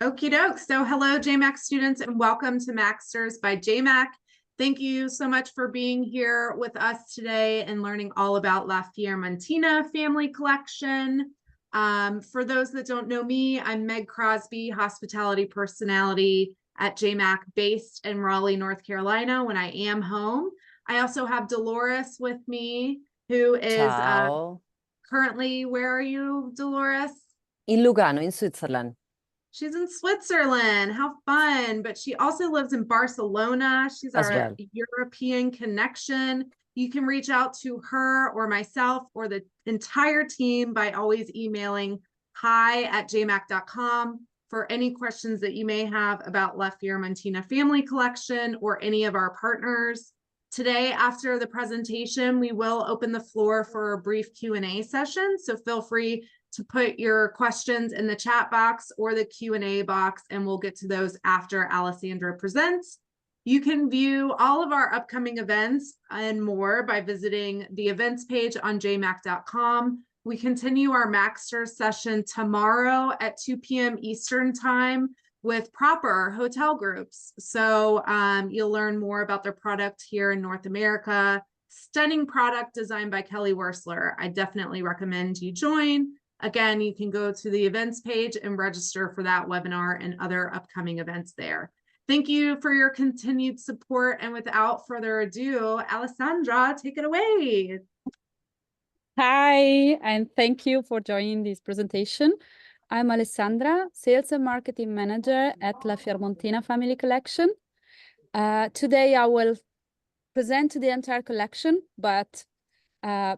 Okie doke. So hello, J.MAK students, and welcome to MAK.STERS by J.MAK. Thank you so much for being here with us today and learning all about La Fiermontina family collection. For those that don't know me, I'm Meg Crosby, hospitality personality at J.MAK based in Raleigh, North Carolina when I am home. I also have Dolores with me, who is Ciao. currently, where are you, Dolores? In Lugano, in Switzerland. She's in Switzerland. How fun. But she also lives in Barcelona. She's As our well. European connection. You can reach out to her or myself or the entire team by always emailing hi@jmak.com for any questions that you may have about La Fiermontina Family Collection or any of our partners. Today, after the presentation, we will open the floor for a brief Q&A session. So feel free to put your questions in the chat box or the Q&A box, and we'll get to those after Alessandra presents. You can view all of our upcoming events and more by visiting the events page on jmak.com. We continue our MAK.STERS session tomorrow at 2 p.m. Eastern time with proper hotel groups. So you'll learn more about their product here in North America. Stunning product designed by Kelly Wersler. I definitely recommend you join. Again, you can go to the events page and register for that webinar and other upcoming events there. Thank you for your continued support. And without further ado, Alessandra, take it away. Hi, and thank you for joining this presentation. I'm Alessandra, Sales and Marketing Manager at La Fiermontina Family Collection. Today I will present the entire collection, but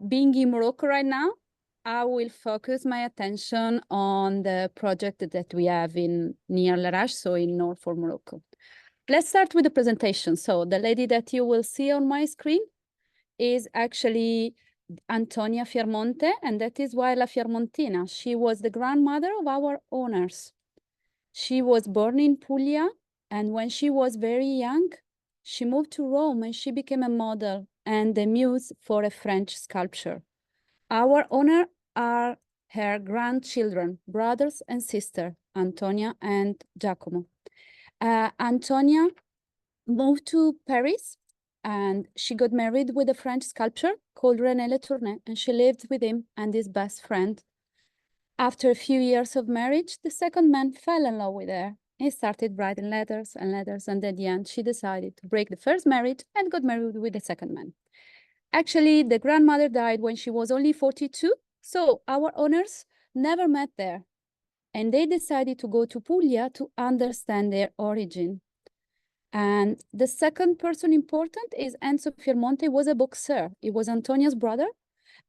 being in Morocco right now, I will focus my attention on the project that we have in near Larache, so in north of Morocco. Let's start with the presentation. So the lady that you will see on my screen is actually Antonia Fiermonte, and that is why La Fiermontina. She was the grandmother of our owners. She was born in Puglia, and when she was very young, she moved to Rome and she became a model and the muse for a French sculpture. Our owner are her grandchildren, brothers and sister, Antonia and Giacomo. Antonia moved to Paris and she got married with a French sculptor called René Letournay, and she lived with him and his best friend. After a few years of marriage, the second man fell in love with her. He started writing letters, and at the end, she decided to break the first marriage and got married with the second man. Actually, the grandmother died when she was only 42, so our owners never met there. And they decided to go to Puglia to understand their origin. And the second person important is Enzo Fiermonte, was a boxer. He was Antonia's brother.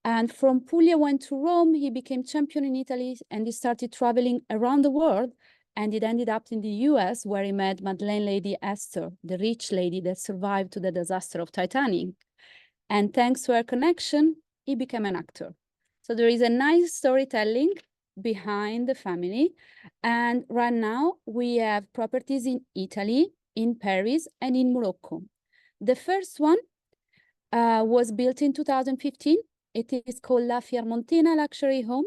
And from Puglia went to Rome, he became champion in Italy, and he started traveling around the world. And it ended up in the US, where he met Madeleine Lady Esther, the rich lady that survived to the disaster of Titanic. And thanks to her connection, he became an actor. So there is a nice storytelling behind the family. And right now we have properties in Italy, in Paris, and in Morocco. The first one was built in 2015. It is called La Fiermontina Luxury Home.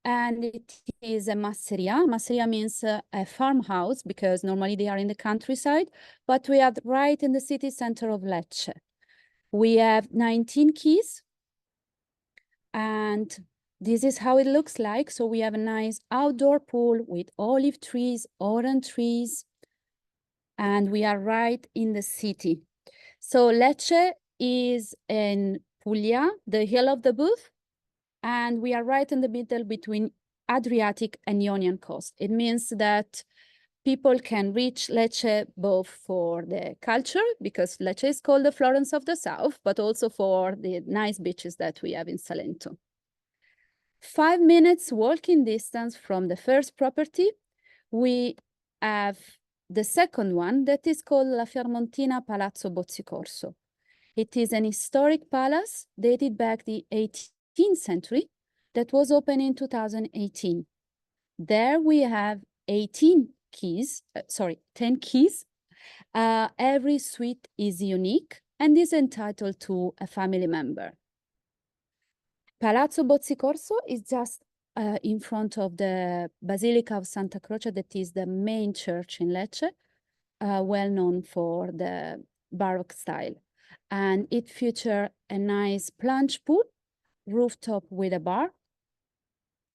And it is a masseria. Masseria means a farmhouse, because normally they are in the countryside, but we are right in the city center of Lecce. We have 19 keys, and this is how it looks like. So we have a nice outdoor pool with olive trees, orange trees, and we are right in the city. So Lecce is in Puglia, the hill of the Booth, and we are right in the middle between Adriatic and Ionian coast. It means that people can reach Lecce both for the culture, because Lecce is called the Florence of the South, but also for the nice beaches that we have in Salento. 5 minutes walking distance from the first property, we have the second one that is called La Fiermontina Palazzo Bozzicorso. It is an historic palace dated back the 18th century that was opened in 2018. There we have 10 keys. Every suite is unique and is entitled to a family member. Palazzo Bozzicorso is just in front of the Basilica of Santa Croce, that is the main church in Lecce, well known for the Baroque style. And it features a nice plunge pool, rooftop with a bar.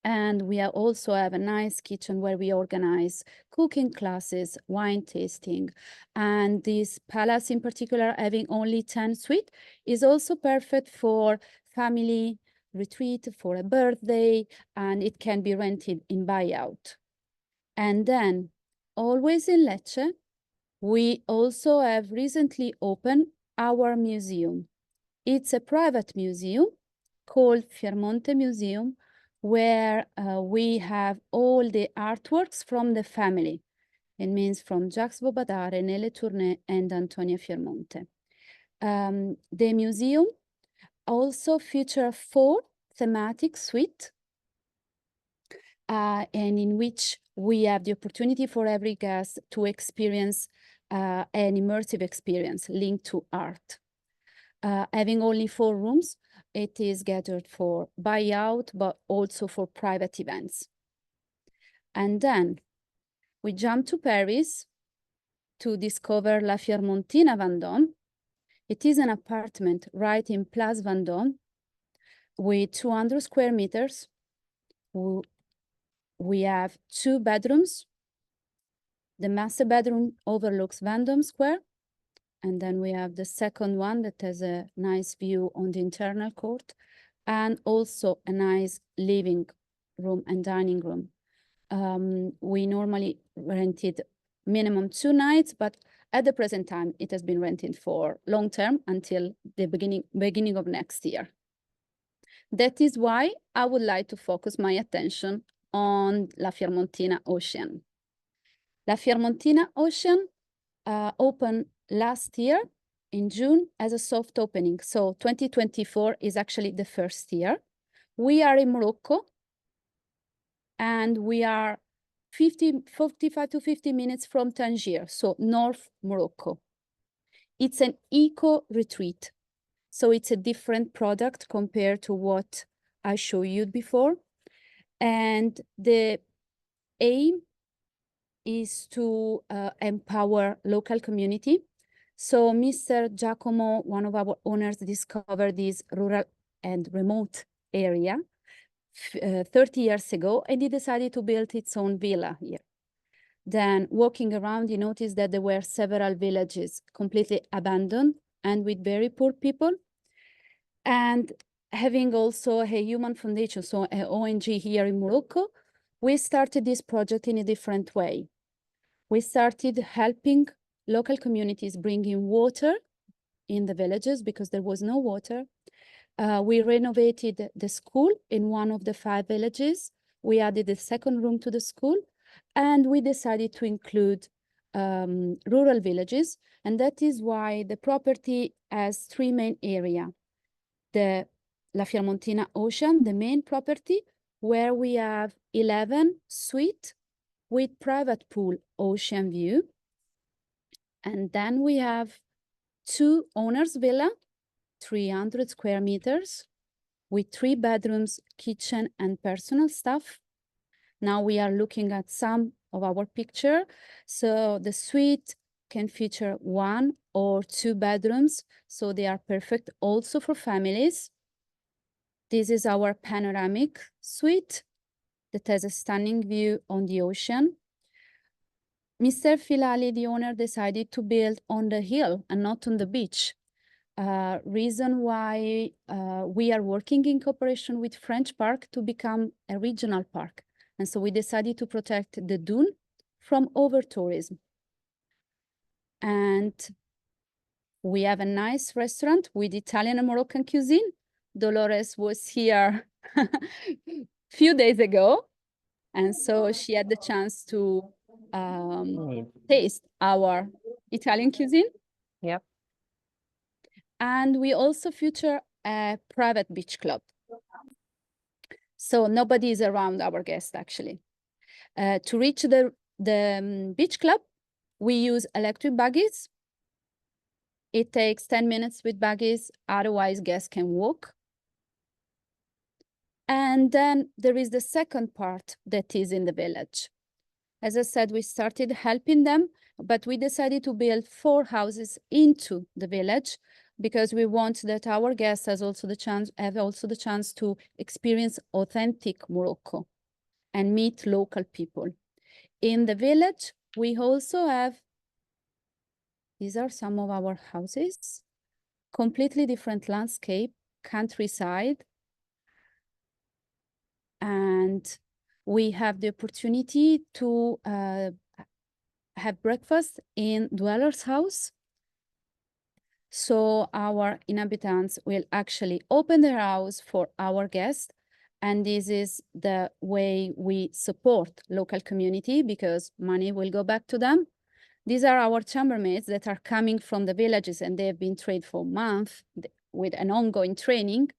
And we also have a nice kitchen where we organize cooking classes, wine tasting. And this palace in particular, having only 10 suites, is also perfect for family retreat, for a birthday, and it can be rented in buyout. And then, always in Lecce, we also have recently opened our museum. It's a private museum called Fiermonte Museum, where we have all the artworks from the family. It means from Jacques Bobadare, Nelle Tournay, and Antonia Fiermonte. The museum also features 4 thematic suites, and in which we have the opportunity for every guest to experience an immersive experience linked to art. Having only 4 rooms, it is gathered for buyout, but also for private events. And then we jump to Paris to discover La Fiermontina Vendôme. It is an apartment right in Place Vendôme with 200 square meters. We have 2 bedrooms. The master bedroom overlooks Vendôme Square. And then we have the second one that has a nice view on the internal court, and also a nice living room and dining room. We normally rented minimum 2 nights, but at the present time, it has been rented for long term until the beginning of next year. That is why I would like to focus my attention on La Fiermontina Ocean. La Fiermontina Ocean opened last year in June as a soft opening. So 2024 is actually the first year. We are in Morocco, and we are 45 to 50 minutes from Tangier, so North Morocco. It's an eco retreat. So it's a different product compared to what I showed you before. And the aim is to empower local community. So Mr. Giacomo, one of our owners, discovered this rural and remote area 30 years ago, and he decided to build its own villa here. Then walking around, he noticed that there were several villages completely abandoned and with very poor people. And having also a human foundation, so an ONG here in Morocco, we started this project in a different way. We started helping local communities bring in water in the villages because there was no water. We renovated the school in one of the 5 villages. We added a second room to the school, and we decided to include rural villages. And that is why the property has 3 main areas. The La Fiermontina Ocean, the main property, where we have 11 suites with private pool ocean view. And then we have 2 owners' villa, 300 square meters, with 3 bedrooms, kitchen, and personal stuff. Now we are looking at some of our picture. So the suite can feature 1 or 2 bedrooms, so they are perfect also for families. This is our panoramic suite that has a stunning view on the ocean. Mr. Filali, the owner, decided to build on the hill and not on the beach. Reason why we are working in cooperation with French Park to become a regional park. And so we decided to protect the dune from over-tourism. And we have a nice restaurant with Italian and Moroccan cuisine. Dolores was here a few days ago. And so she had the chance to taste our Italian cuisine. Yep. And we also feature a private beach club. So nobody is around our guests, actually. To reach the beach club, we use electric buggies. It takes 10 minutes with buggies, otherwise guests can walk. And then there is the second part that is in the village. As I said, we started helping them, but we decided to build 4 houses into the village because we want that our guests have also the chance to experience authentic Morocco and meet local people. In the village, we also have, these are some of our houses, completely different landscape, countryside, and we have the opportunity to have breakfast in dweller's house. So our inhabitants will actually open their house for our guests. And this is the way we support local community because money will go back to them. These are our chambermaids that are coming from the villages and they have been trained for months with an ongoing training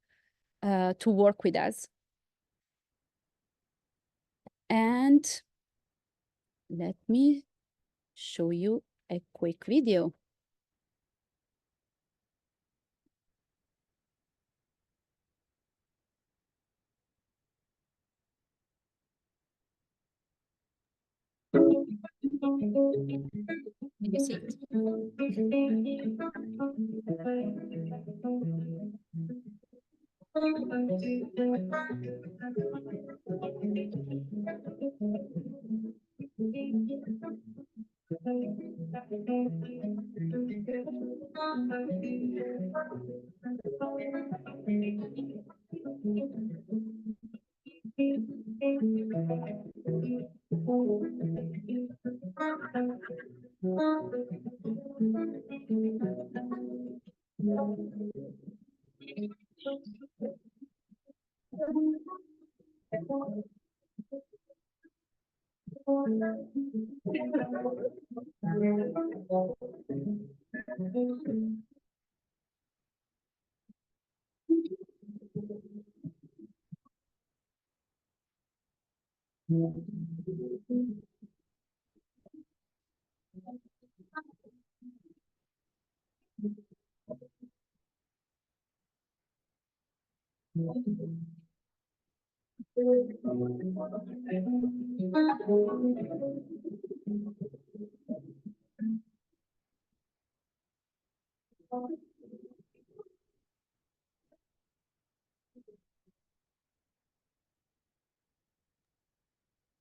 to work with us. And let me show you a quick video. Can you see it?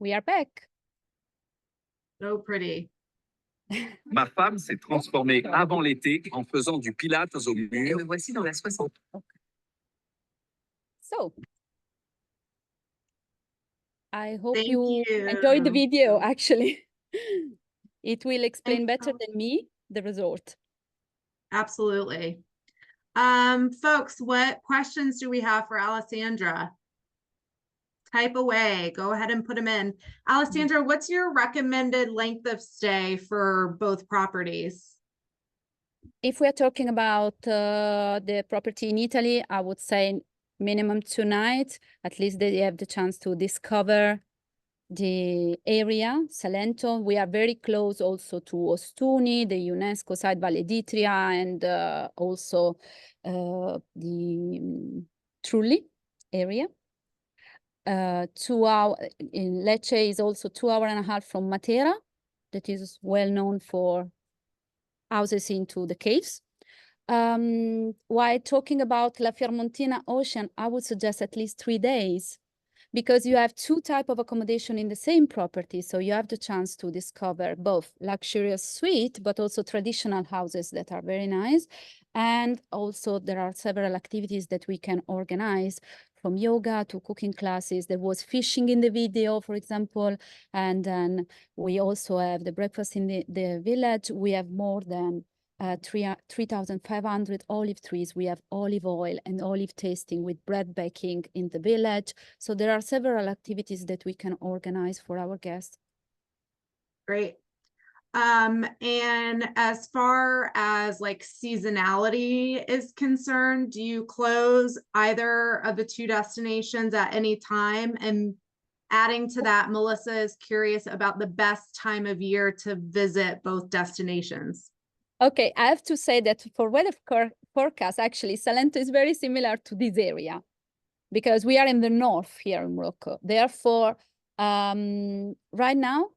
We are back. So pretty. Ma femme s'est transformée avant l'été en faisant du pilates au mur. Et me voici dans la 60. So, I hope Thank you enjoyed the you. video, actually. It will explain Thanks, better than me the resort. Absolutely. Folks, what questions do we have for Alessandra? Type away. Go ahead and put them in. Alessandra, what's your recommended length of stay for both properties? If we are talking about the property in Italy, I would say minimum 2 nights. At least they have the chance to discover the area, Salento. We are very close also to Ostuni, the UNESCO site, Valle d'Itria, and also the Trulli area. 2 hours in Lecce is also 2.5 hours from Matera, that is well known for houses into the caves. While talking about La Fiermontina Ocean, I would suggest at least 3 days because you have 2 types of accommodation in the same property. So you have the chance to discover both luxurious suite, but also traditional houses that are very nice. And also there are several activities that we can organize from yoga to cooking classes. There was fishing in the video, for example. And then we also have the breakfast in the village. We have more than 3,500 olive trees. We have olive oil and olive tasting with bread baking in the village. So there are several activities that we can organize for our guests. Great. And as far as like seasonality is concerned, do you close either of the 2 destinations at any time? And adding to that, Melissa is curious about the best time of year to visit both destinations. Okay, I have to say that for weather forecast, actually, Salento is very similar to this area. because we are in the north here in Morocco. Therefore, right now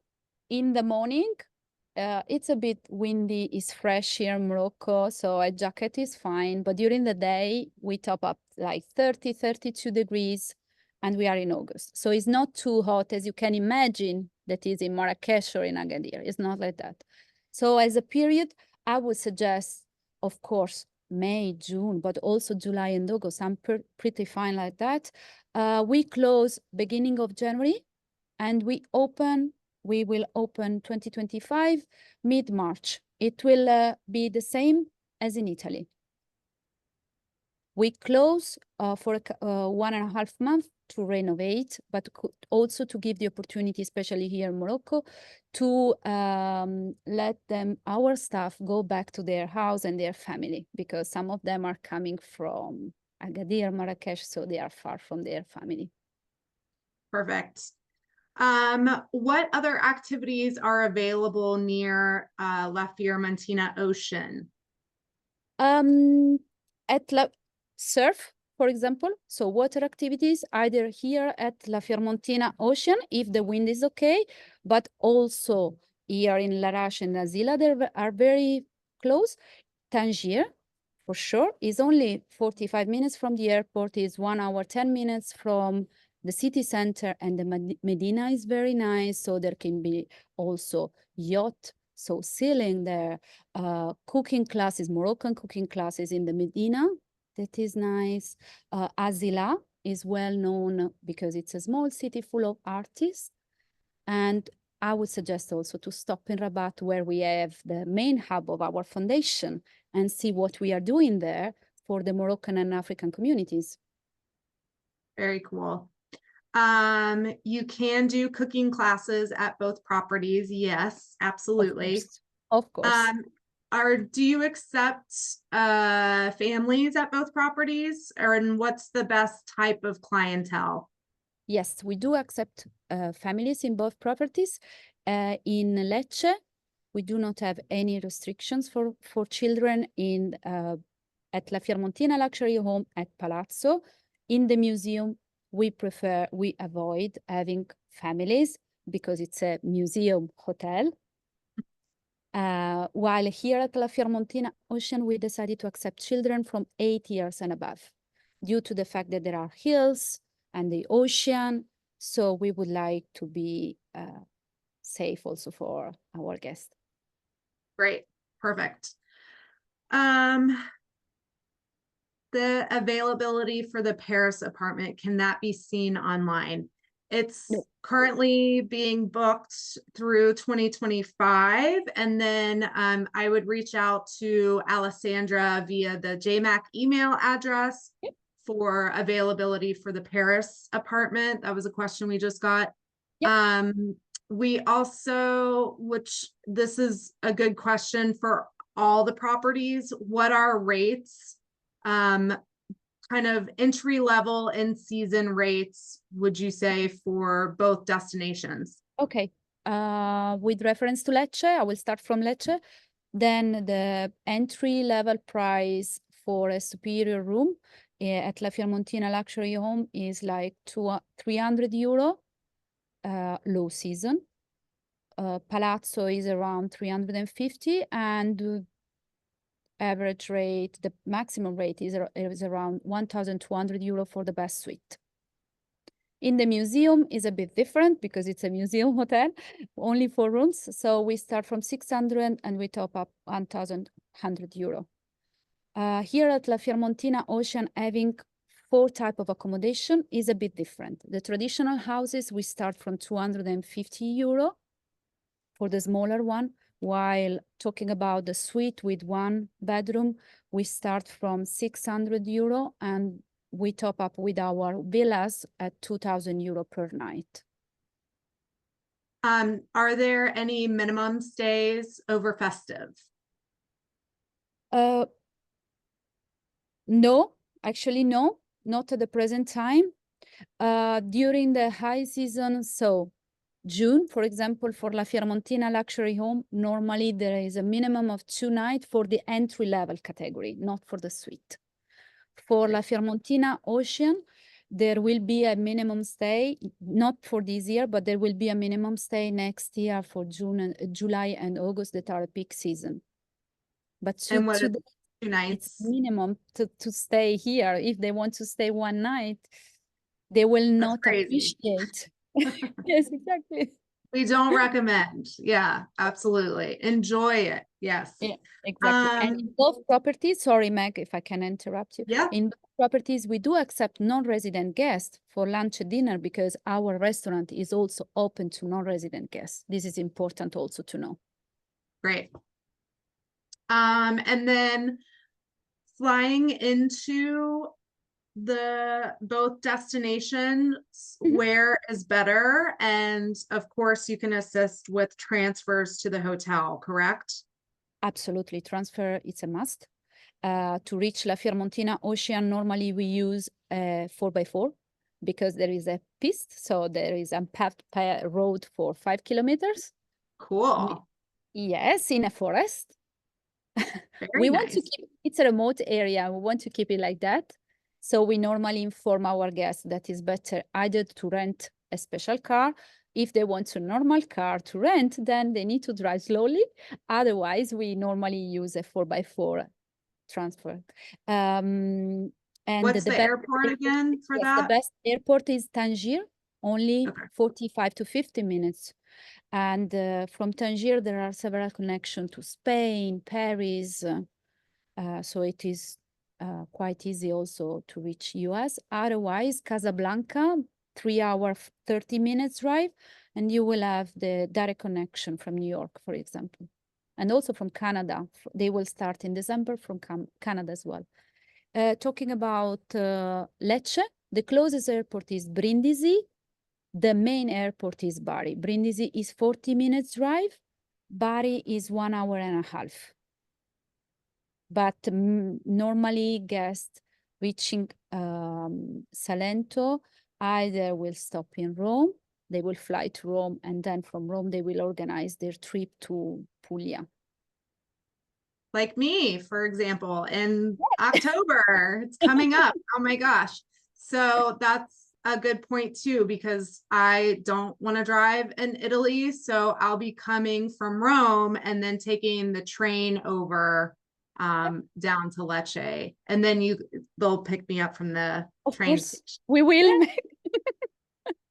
in the morning, it's a bit windy, it's fresh here in Morocco, so a jacket is fine. But during the day, we top up like 30, 32 degrees, and we are in August. So it's not too hot as you can imagine that is in Marrakesh or in Agadir. It's not like that. So as a period, I would suggest, of course, May, June, but also July and August. I'm pretty fine like that. We close beginning of January, and we will open 2025 mid-March. It will be the same as in Italy. We close for 1.5 months to renovate, but also to give the opportunity, especially here in Morocco, to let our staff go back to their house and their family, because some of them are coming from Agadir, Marrakesh, so they are far from their family. Perfect. What other activities are available near La Fiermontina Ocean? Surf, for example, so water activities, either here at La Fiermontina Ocean, if the wind is okay, but also here in Larache and Nazila, they are very close. Tangier, for sure, is only 45 minutes from the airport, is 1 hour, 10 minutes from the city center, and the Medina is very nice, so there can be also yacht, so sailing there, cooking classes, Moroccan cooking classes in the Medina, that is nice. Azila is well known because it's a small city full of artists. And I would suggest also to stop in Rabat, where we have the main hub of our foundation, and see what we are doing there for the Moroccan and African communities. Very cool. You can do cooking classes at both properties. Yes, absolutely. Of course. Do you accept families at both properties, and what's the best type of clientele? Yes, we do accept families in both properties. In Lecce, we do not have any restrictions for children at La Fiermontina Luxury Home at Palazzo. In the museum, we avoid having families because it's a museum hotel. While here at La Fiermontina Ocean, we decided to accept children from 8 years and above, due to the fact that there are hills and the ocean. So we would like to be safe also for our guests. Great, perfect. The availability for the Paris apartment, can that be seen online? It's currently being booked through 2025. And then I would reach out to Alessandra via the J.MAK email address for availability for the Paris apartment. That was a question we just got. We also, which this is a good question for all the properties, what are rates? Kind of entry level in season rates, would you say, for both destinations? Okay. With reference to Lecce, I will start from Lecce. Then the entry level price for a superior room at La Fiermontina Luxury Home is like 300 euro, low season. Palazzo is around 350, and average rate, the maximum rate is around 1,200 euro for the best suite. In the museum is a bit different because it's a museum hotel, only 4 rooms. So we start from 600 and we top up 1,100 euro. Here at La Fiermontina Ocean, having 4 types of accommodation is a bit different. The traditional houses, we start from 250 euro for the smaller one, while talking about the suite with 1 bedroom, we start from 600 euro and we top up with our villas at 2,000 euro per night. Are there any minimum stays over festive? No, actually no, not at the present time. During the high season, so June, for example, for La Fiermontina Luxury Home, normally there is a minimum of 2 nights for the entry-level category, not for the suite. For La Fiermontina Ocean, there will be a minimum stay, not for this year, but there will be a minimum stay next year for June and July and August that are peak season. But And what are today, 2 it's nights? minimum to stay here. If they want to stay one night, they will not crazy. appreciate. Yes, exactly. We don't recommend. Yeah, absolutely. Enjoy it. Yes. Yeah, exactly. And in both properties, sorry, Meg, if I can interrupt you. Yeah. In both properties, we do accept non-resident guests for lunch and dinner because our restaurant is also open to non-resident guests. This is important also to know. Great. And then flying into both destinations, where is better? And of course, you can assist with transfers to the hotel, correct? Absolutely, transfer is a must. To reach La Fiermontina Ocean, normally we use a 4x4 because there is a piste, so there is a paved road for 5 kilometers. Cool. Yes, in a forest. Very We want to nice. keep, it's a remote area, we want to keep it like that. So we normally inform our guests that it's better either to rent a special car. If they want a normal car to rent, then they need to drive slowly. Otherwise, we normally use a 4x4 transfer. And What's the airport again for yes, that? the best airport is Tangier, only Okay. 45 to 50 minutes. And from Tangier, there are several connections to Spain, Paris. So it is quite easy also to reach US. Otherwise, Casablanca, 3 hour, 30 minutes drive, and you will have the direct connection from New York, for example. And also from Canada. They will start in December from Canada as well. Talking about Lecce, the closest airport is Brindisi. The main airport is Bari. Brindisi is 40 minutes drive. Bari is 1 hour and a half. But normally guests reaching Salento either will stop in Rome, they will fly to Rome, and then from Rome they will organize their trip to Puglia. Like me, for example, in October, it's coming up. Oh my gosh. So that's a good point too, because I don't want to drive in Italy. So I'll be coming from Rome and then taking the train over down to Lecce. And then they'll pick me up from the train station. We will make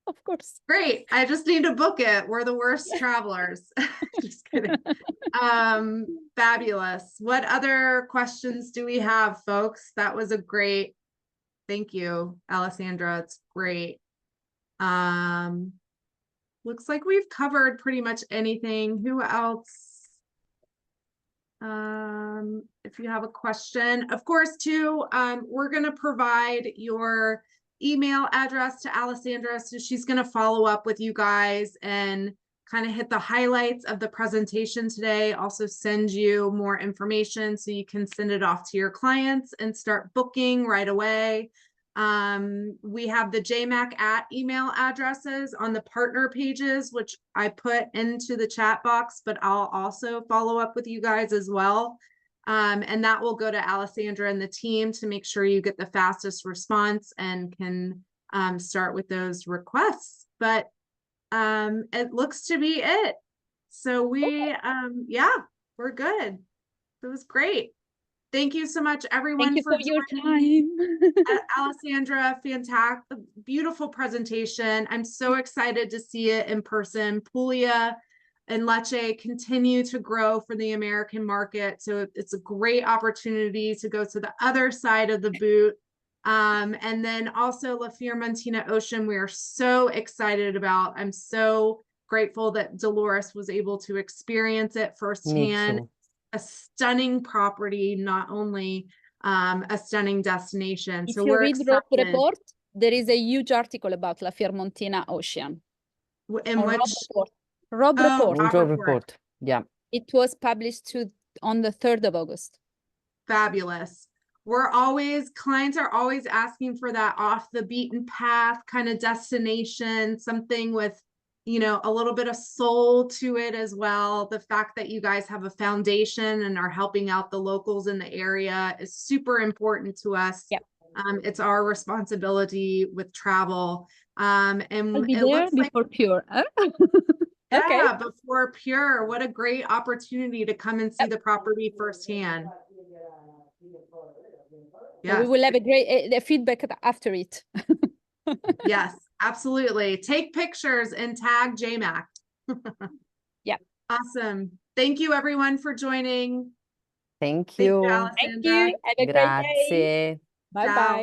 of course. Great. I just need to book it. We're the worst travelers. Just kidding. Fabulous. What other questions do we have, folks? That was a great, thank you, Alessandra. It's great. Looks like we've covered pretty much anything. Who else? If you have a question, of course, too, we're going to provide your email address to Alessandra. So she's going to follow up with you guys and kind of hit the highlights of the presentation today. Also send you more information so you can send it off to your clients and start booking right away. We have the J.MAK at email addresses on the partner pages, which I put into the chat box, but I'll also follow up with you guys as well. And that will go to Alessandra and the team to make sure you get the fastest response and can start with those requests. But it looks to be it. So we, yeah, we're good. It was great. Thank you so much, everyone. Thank you for your time. Alessandra, fantastic, beautiful presentation. I'm so excited to see it in person. Puglia and Lecce continue to grow for the American market. So it's a great opportunity to go to the other side of the boot. And then also La Fiermontina Ocean, we are so excited about. I'm so grateful that Dolores was able to experience it firsthand. A stunning property, not only a stunning destination. If so you we're read Rob excited. Report, there is a huge article about La Fiermontina Ocean. In which Rob Report. Rob Report. Yeah. It was published on the 3rd of August. Fabulous. Clients are always asking for that off the beaten path kind of destination, something with, you know, a little bit of soul to it as well. The fact that you guys have a foundation and are helping out the locals in the area is super important to us. Yep. It's our responsibility with travel. And I'll be it there looks like, before Pure. Okay. yeah, before Pure, what a great opportunity to come and see the property firsthand. So we Yes, will have a great feedback after it. yes, absolutely. Take pictures and tag J.MAK. Yeah. Awesome. Thank you everyone for joining. Thank Thank you, you. Alessandra. Thank you. Have a great day. Grazie. Bye Ciao. bye.